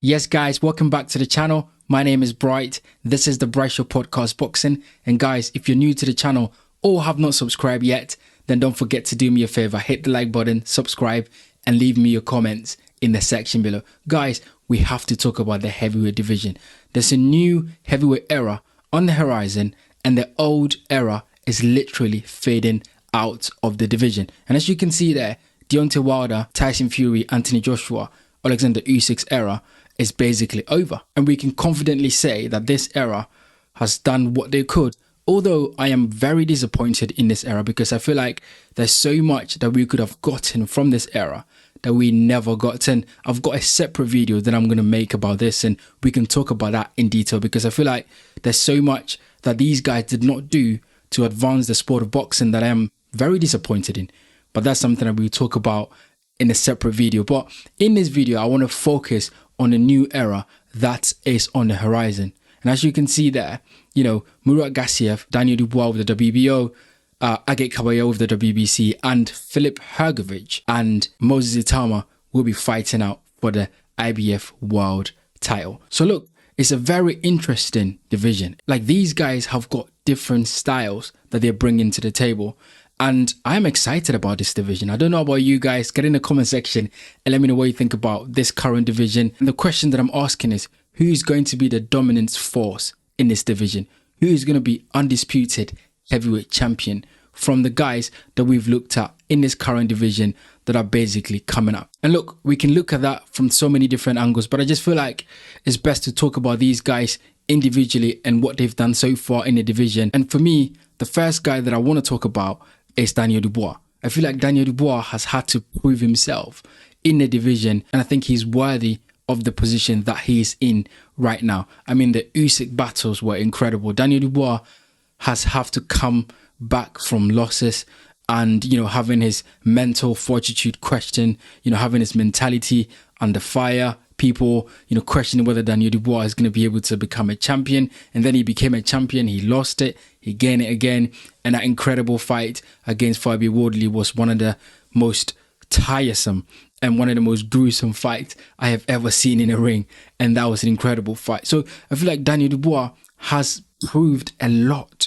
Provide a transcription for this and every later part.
Yes, guys, welcome back to the channel. My name is Bright. This is the Bright Show Podcast Boxing. And guys, if you're new to the channel or have not subscribed yet, then don't forget to do me a favor. Hit the like button, subscribe, and leave me your comments in the section below. Guys, we have to talk about the heavyweight division. There's a new heavyweight era on the horizon, and the old era is literally fading out of the division. And as you can see there, Deontay Wilder, Tyson Fury, Anthony Joshua, Alexander Usyk's era is basically over. And we can confidently say that this era has done what they could. Although I am very disappointed in this era because I feel like there's so much that we could have gotten from this era that we never got. And I've got a separate video that I'm going to make about this, and we can talk about that in detail because I feel like there's so much that these guys did not do to advance the sport of boxing that I am very disappointed in. But that's something that we'll talk about in a separate video. But in this video, I want to focus on a new era that is on the horizon. And as you can see there, you know, Murat Gassiev, Daniel Dubois with the WBO, Agit Kabayel with the WBC, and Filip Hrgović and Moses Itauma will be fighting out for the IBF World title. So look, it's a very interesting division. Like, these guys have got different styles that they're bringing to the table. And I'm excited about this division. I don't know about you guys. Get in the comment section and let me know what you think about this current division. And the question that I'm asking is, who's going to be the dominant force in this division? Who is going to be undisputed heavyweight champion from the guys that we've looked at in this current division that are basically coming up? And look, we can look at that from so many different angles, but I just feel like it's best to talk about these guys individually and what they've done so far in the division. And for me, the first guy that I want to talk about is Daniel Dubois. I feel like Daniel Dubois has had to prove himself in the division, and I think he's worthy of the position that he is in right now. I mean, the Usyk battles were incredible. Daniel Dubois has have to come back from losses and, you know, having his mental fortitude questioned, you know, having his mentality under fire. People, you know, questioning whether Daniel Dubois is going to be able to become a champion. And then he became a champion. He lost it. He gained it again. And that incredible fight against Fabian Wardley was one of the most tiresome and one of the most gruesome fights I have ever seen in a ring. And that was an incredible fight. So I feel like Daniel Dubois has proved a lot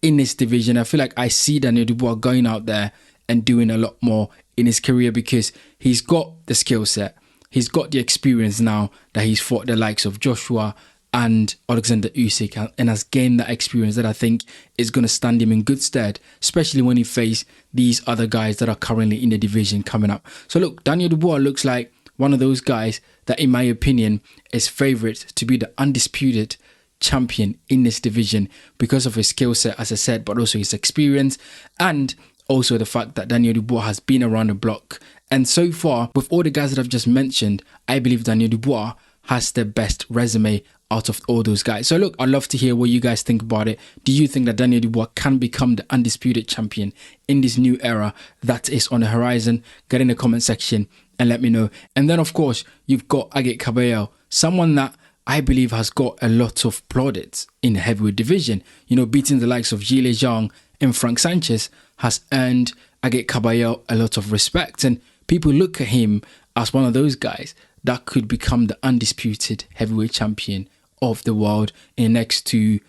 in this division. I feel like I see Daniel Dubois going out there and doing a lot more in his career because he's got the skill set. He's got the experience now that he's fought the likes of Joshua and Alexander Usyk, and has gained that experience that I think is going to stand him in good stead, especially when he faces these other guys that are currently in the division coming up. So look, Daniel Dubois looks like one of those guys that, in my opinion, is favourite to be the undisputed champion in this division because of his skill set, as I said, but also his experience, and also the fact that Daniel Dubois has been around the block. And so far, with all the guys that I've just mentioned, I believe Daniel Dubois has the best resume out of all those guys. So look, I'd love to hear what you guys think about it. Do you think that Daniel Dubois can become the undisputed champion in this new era that is on the horizon? Get in the comment section and let me know. And then, of course, you've got Agit Kabayel, someone that I believe has got a lot of plaudits in the heavyweight division. You know, beating the likes of Zhilei Zhang and Frank Sanchez has earned Agit Kabayel a lot of respect. And people look at him as one of those guys that could become the undisputed heavyweight champion of the world in the next 2-3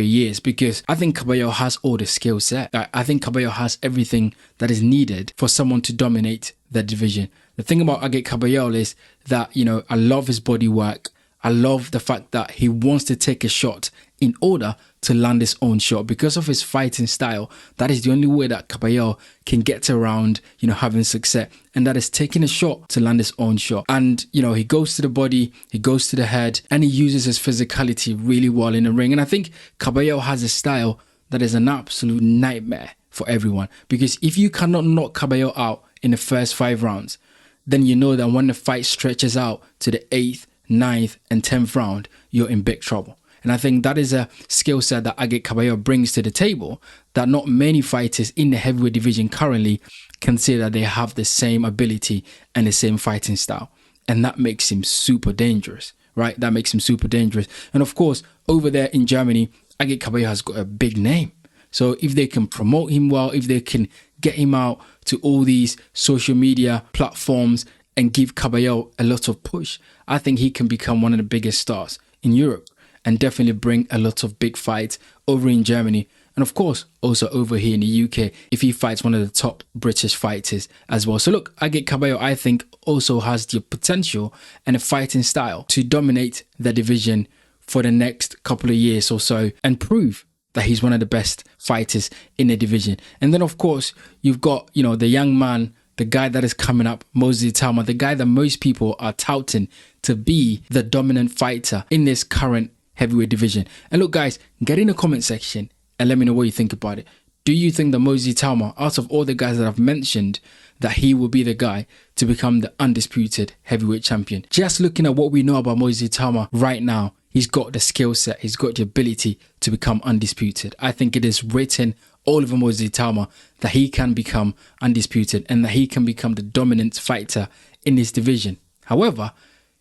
years, because I think Kabayel has all the skill set. I think Kabayel has everything that is needed for someone to dominate the division. The thing about Agit Kabayel is that, you know, I love his body work. I love the fact that he wants to take a shot in order to land his own shot. Because of his fighting style, that is the only way that Kabayel can get around, you know, having success. And that is taking a shot to land his own shot. And, you know, he goes to the body, he goes to the head, and he uses his physicality really well in the ring. And I think Kabayel has a style that is an absolute nightmare for everyone. Because if you cannot knock Kabayel out in the first 5 rounds, then you know that when the fight stretches out to the 8th, 9th and 10th round, you're in big trouble. And I think that is a skill set that Agit Kabayel brings to the table that not many fighters in the heavyweight division currently can say that they have the same ability and the same fighting style. And that makes him super dangerous, right? That makes him super dangerous. And of course, over there in Germany, Agit Kabayel has got a big name. So if they can promote him well, if they can get him out to all these social media platforms and give Kabayel a lot of push, I think he can become one of the biggest stars in Europe and definitely bring a lot of big fights over in Germany. And of course, also over here in the UK, if he fights one of the top British fighters as well. So look, Agit Kabayel, I think, also has the potential and a fighting style to dominate the division for the next couple of years or so and prove that he's one of the best fighters in the division. And then, of course, you've got, the young man, the guy that is coming up, Moses Itauma, the guy that most people are touting to be the dominant fighter in this current heavyweight division. And look, guys, get in the comment section and let me know what you think about it. Do you think that Moses Itauma, out of all the guys that I've mentioned, that he will be the guy to become the undisputed heavyweight champion? Just looking at what we know about Moses Itauma right now, he's got the skill set, he's got the ability to become undisputed. I think it is written all over Moses Itauma that he can become undisputed and that he can become the dominant fighter in this division. However,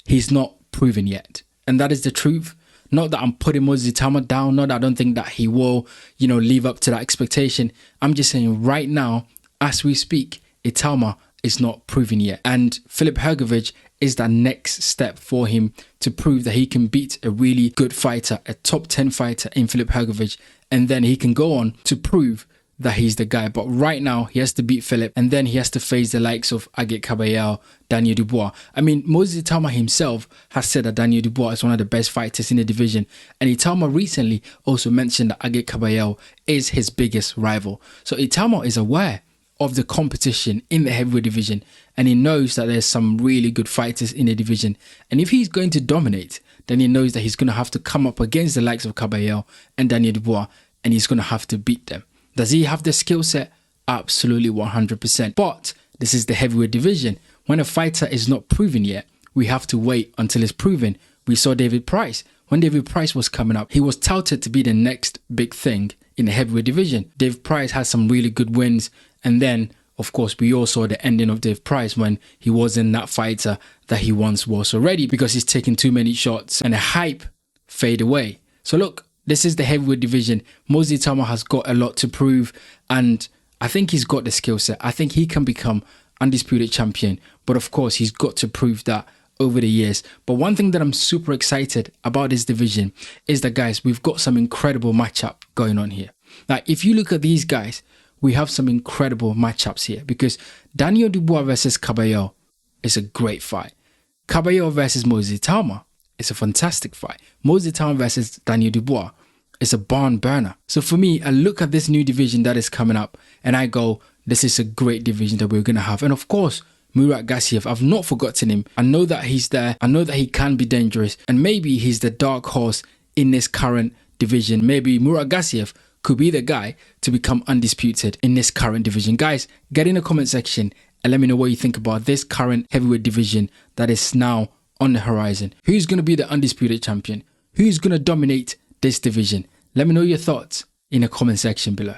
he's not proven yet. And that is the truth. Not that I'm putting Moses Itauma down, not that I don't think that he will, live up to that expectation. I'm just saying right now, as we speak, Itauma is not proven yet. And Filip Hrgović is that next step for him to prove that he can beat a really good fighter, a top 10 fighter in Filip Hrgović. And then he can go on to prove that he's the guy. But right now, he has to beat Filip, and then he has to face the likes of Agit Kabayel, Daniel Dubois. I mean, Moses Itauma himself has said that Daniel Dubois is one of the best fighters in the division. And Itauma recently also mentioned that Agit Kabayel is his biggest rival. So Itauma is aware of the competition in the heavyweight division, and he knows that there's some really good fighters in the division. And if he's going to dominate, then he knows that he's going to have to come up against the likes of Kabayel and Daniel Dubois, and he's going to have to beat them. Does he have the skill set? Absolutely 100%. But this is the heavyweight division. When a fighter is not proven yet, we have to wait until it's proven. We saw David Price. When David Price was coming up, he was touted to be the next big thing in the heavyweight division. David Price had some really good wins. And then, of course, we all saw the ending of David Price when he wasn't that fighter that he once was already, because he's taking too many shots and the hype fade away. So look, this is the heavyweight division. Moses Itauma has got a lot to prove, and I think he's got the skill set. I think he can become undisputed champion, but of course, he's got to prove that over the years. But one thing that I'm super excited about this division is that, guys, we've got some incredible matchup going on here. Now, if you look at these guys, we have some incredible matchups here, because Daniel Dubois versus Kabayel is a great fight. Kabayel versus Moses Itauma is a fantastic fight. Moses Itauma versus Daniel Dubois is a barn burner. So for me, I look at this new division that is coming up and I go, this is a great division that we're going to have. And of course, Murat Gassiev, I've not forgotten him. I know that he's there. I know that he can be dangerous. And maybe he's the dark horse in this current division. Maybe Murat Gassiev could be the guy to become undisputed in this current division. Guys, get in the comment section and let me know what you think about this current heavyweight division that is now on the horizon. Who's going to be the undisputed champion? Who's going to dominate this division? Let me know your thoughts in the comment section below.